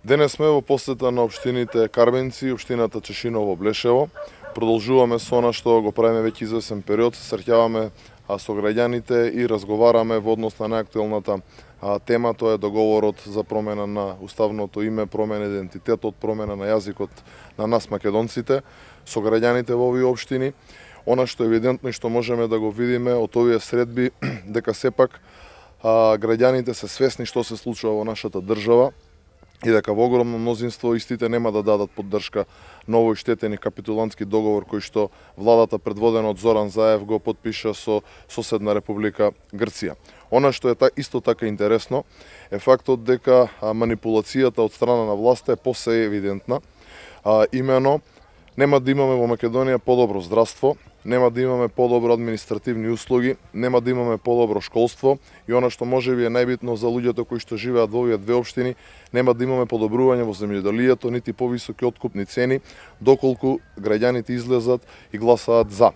Денес сме во посета на општините Карбенци и општината Чешиново Блешево. Продолжуваме со она што го правиме веќе извесен период, се среќаваме со граѓаните и разговараме во однос на најактуелната тема, тоа е договорот за промена на уставното име, промена идентитетот, промена на јазикот на нас македонците со граѓаните во овие општини. Она што е евидентно и што можеме да го видиме од овие средби дека сепак граѓаните се свесни што се случува во нашата држава и дека во огромно мнозинство истите нема да дадат поддршка на овој штетен и капитулантски договор кој што владата предводена од Зоран Заев го подпиша со соседна република Грција. Она што е исто така интересно е фактот дека манипулацијата од страна на власта е посе евидентна. Имено нема да имаме во Македонија подобро здравство, нема да имаме подобро административни услуги, нема да имаме подобро школство и она што можеби е најбитно за луѓето кои што живеат во овие две општини, нема да имаме подобрување во земјоделието, нити повисоки откупни цени, доколку граѓаните излезат и гласаат за.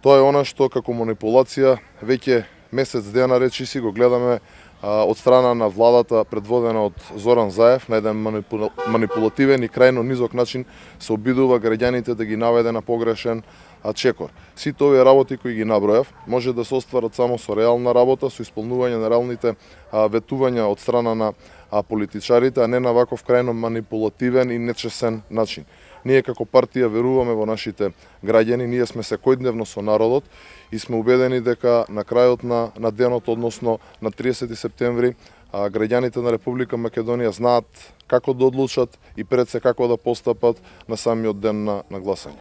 Тоа е она што како манипулација веќе месец дена речиси го гледаме од страна на владата предводена од Зоран Заев на еден манипулативен и крајно низок начин се обидува граѓаните да ги наведе на погрешен чекор. Сите овие работи кои ги набројав може да се остварат само со реална работа, со исполнување на реалните ветувања од страна на политичарите, а не на ваков крајно манипулативен и нечесен начин. Ние како партија веруваме во нашите граѓани, ние сме секојдневно со народот и сме убедени дека на крајот на денот, односно на 30 септември, граѓаните на Република Македонија знаат како да одлучат и пред се како да постапат на самиот ден на гласање.